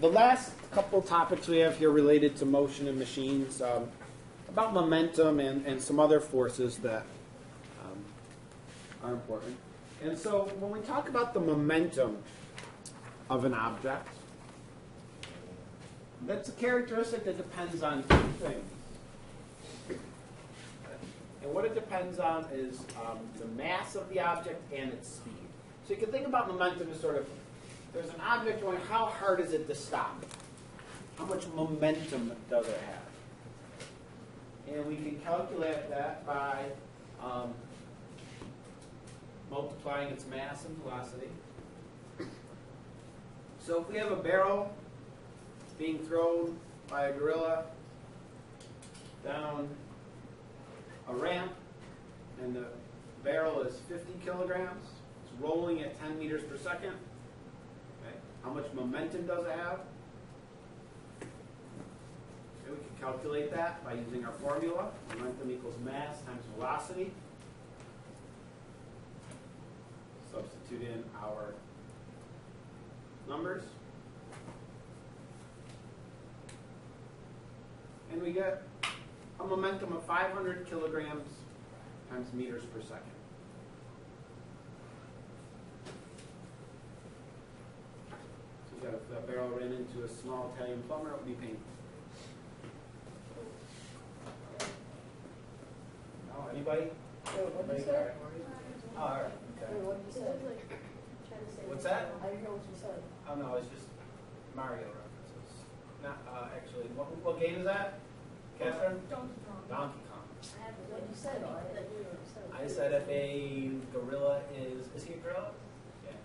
the last couple topics we have here related to motion and machines, about momentum and some other forces that are important. And so when we talk about the momentum of an object, that's a characteristic that depends on two things. And what it depends on is the mass of the object and its speed. So you can think about momentum as sort of, there's an object going, how hard is it to stop? How much momentum does it have? And we can calculate that by multiplying its mass and velocity. So if we have a barrel being thrown by a gorilla down a ramp, and the barrel is 50 kilograms, it's rolling at 10 meters per second. Okay. How much momentum does it have? Okay, we can calculate that by using our formula. Momentum equals mass times velocity. Substitute in our numbers. And we get a momentum of 500 kilograms times meters per second. So if that barrel ran into a small Italian plumber, it would be painful. No, anybody? What did you say? Oh, all right. Okay. What did you say? What's that? I didn't hear what you said. Oh no, it's just Mario references. Not actually. What game is that? Catherine? Donkey Kong. Donkey Kong. What you said? I said if a gorilla is he a gorilla? Yeah.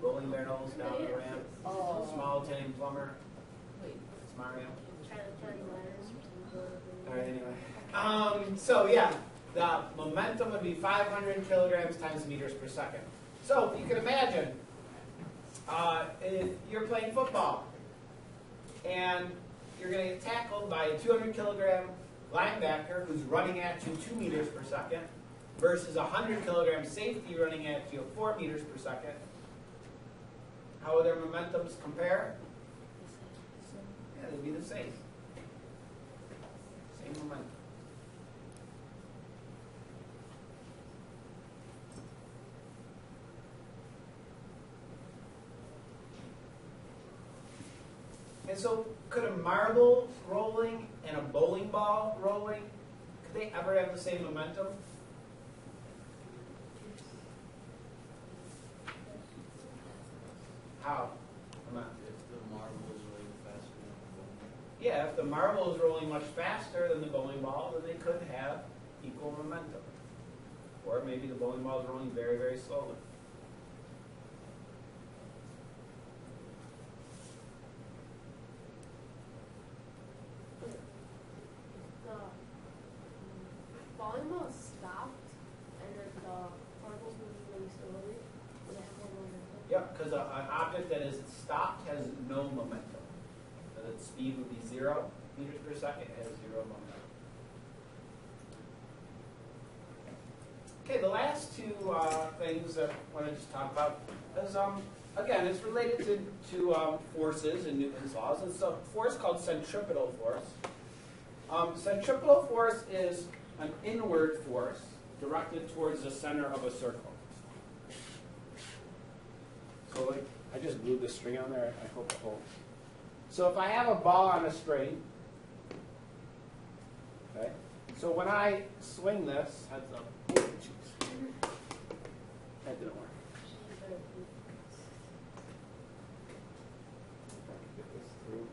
Rolling barrels down the ramp. Oh. Small Italian plumber. It's Mario. All right. Anyway. So yeah, the momentum would be 500 kilograms times meters per second. So you can imagine if you're playing football and you're going to get tackled by a 200 kilogram linebacker who's running at you 2 meters per second versus a 100 kilogram safety running at you at 4 meters per second. How would their momentums compare? Yeah, they'd be the same. Same momentum. And so could a marble rolling and a bowling ball rolling, could they ever have the same momentum? How? If the marble is rolling faster than the bowling ball. Yeah, if the marble is rolling much faster than the bowling ball, then they could have equal momentum. Or maybe the bowling ball is rolling very, very slowly. Bowling ball stopped, and then the marbles moving really slowly. Would it have more momentum? Yep, because an object that is stopped has no momentum. So its speed would be 0 meters per second, it has 0 momentum. Okay, the last two things that I want to just talk about is, again, it's related to forces in Newton's laws. It's a force called centripetal force. Centripetal force is an inward force directed towards the center of a circle. So like, I just glued the string on there. I hope it holds. So if I have a ball on a string, okay, so when I swing this, heads up. Oh, jeez. That didn't work. If I can get this through.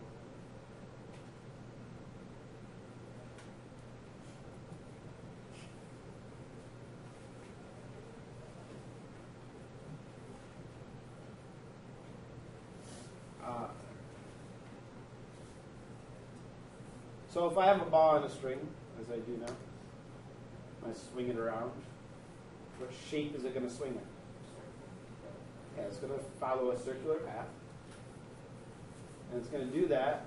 So if I have a ball on a string, as I do now, I swing it around, what shape is it going to swing in? Yeah, it's going to follow a circular path. And it's going to do that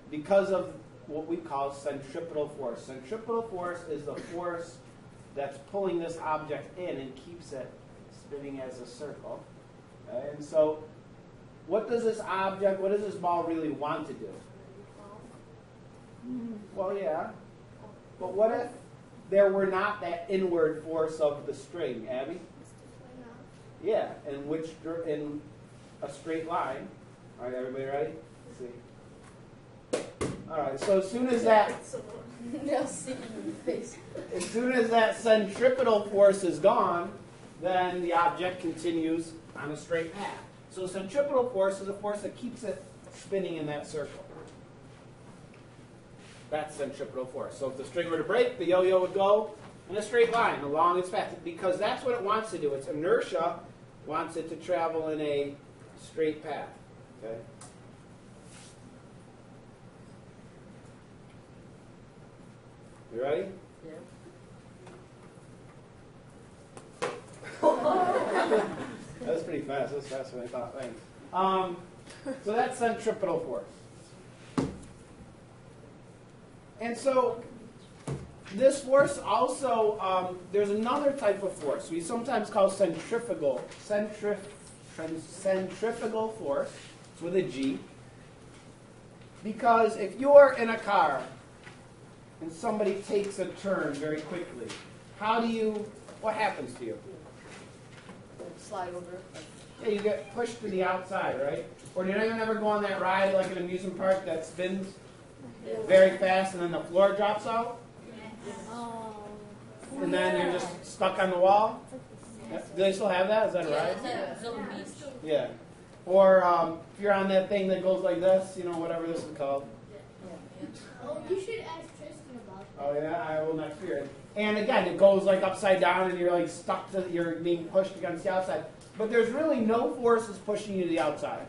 because of what we call centripetal force. Centripetal force is the force that's pulling this object in and keeps it spinning as a circle. Okay? And so, what does this object, what does this ball really want to do? Well, yeah. But what if there were not that inward force of the string, Abby? Yeah, in a straight line. All right, everybody ready? Let's see. All right, so as soon as that Now see your face. as soon as that centripetal force is gone, then the object continues on a straight path. So centripetal force is a force that keeps it spinning in that circle. That's centripetal force. So if the string were to break, the yo-yo would go in a straight line along its path, because that's what it wants to do. Its inertia wants it to travel in a straight path. Okay? You ready? Yeah. That was pretty fast. That was faster than I thought. Thanks. So that's centripetal force. And so this force also, there's another type of force we sometimes call centrifugal force. It's with a G. Because if you're in a car and somebody takes a turn very quickly, what happens to you? Slide over. Yeah, you get pushed to the outside, right? Or did anyone ever go on that ride like an amusement park that spins very fast and then the floor drops out? And then you're just stuck on the wall? Do they still have that? Is that a ride? Yeah. Or if you're on that thing that goes like this, whatever this is called. Oh, you should ask Tristan about that. Oh yeah, I will next year. And again, it goes like upside down and you're like you're being pushed against the outside. But there's really no forces pushing you to the outside.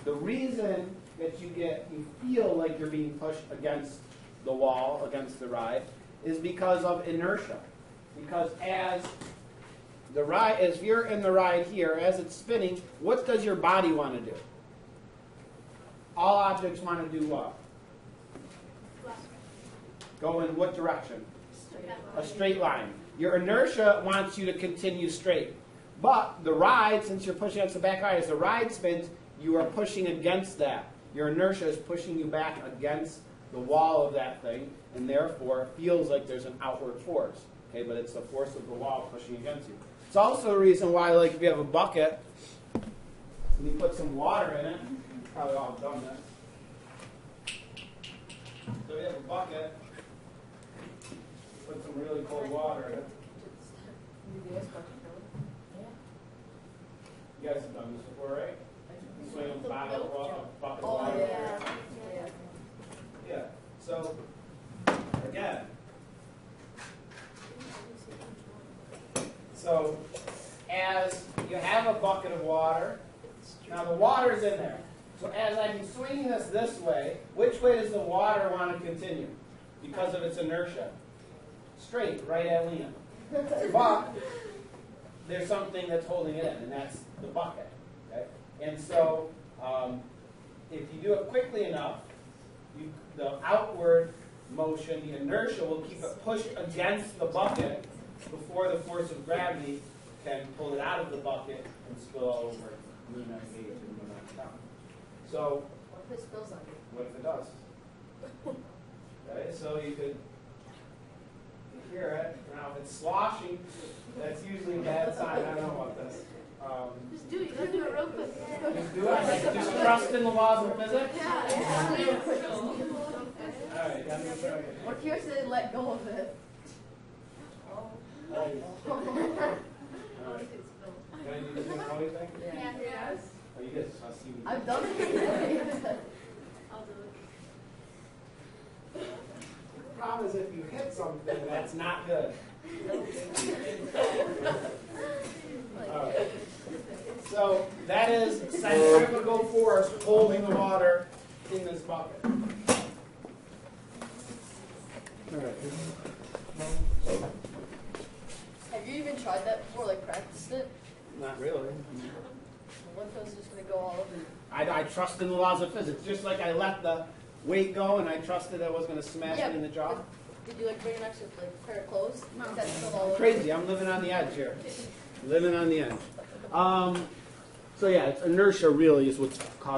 The reason that you feel like you're being pushed against the wall, against the ride, is because of inertia. Because as you're in the ride here, as it's spinning, what does your body want to do? All objects want to do what? Go in what direction? A straight line. Your inertia wants you to continue straight. But the ride, since you're pushing against the back ride, as the ride spins, you are pushing against that. Your inertia is pushing you back against the wall of that thing, and therefore it feels like there's an outward force. Okay, but it's the force of the wall pushing against you. It's also a reason why, like if you have a bucket and you put some water in it, you've probably all done this. So you have a bucket, put some really cold water in it. You guys have done this before, right? You swing a bottle of bucket of water. Yeah. Yeah. So again. So as you have a bucket of water, now the water is in there. So as I'm swinging this way, which way does the water want to continue? Because of its inertia. Straight, right at Liam. But there's something that's holding it in, and that's the bucket. Okay? And so if you do it quickly enough, the outward motion, the inertia, will keep it pushed against the bucket before the force of gravity can pull it out of the bucket and spill over Luna H and Luna down. So What if it spills on you? what if it does? Okay, so you could hear it. Now if it's sloshing, that's usually a bad sign. I don't know about this. Just do it. You gotta do it real quick. Just do it. Just trust in the laws of physics. All right, let me try again. What if you actually let go of it? All right. Can I do the thing, Chloe thing? Yes. Oh, you guys, I see. I've done it. I'll do it. The problem is if you hit something, that's not good. All right. So that is centrifugal force holding the water in this bucket. All right. Have you even tried that before, like practiced it? Not really. What if it was just going to go all over? I trust in the laws of physics. Just like I let the weight go and I trusted I was going to smash Yeah, it in the jaw. Did you like bring an extra pair of clothes? Is that still all over? Crazy. I'm living on the edge here. Living on the edge. So yeah, it's inertia really is what's causing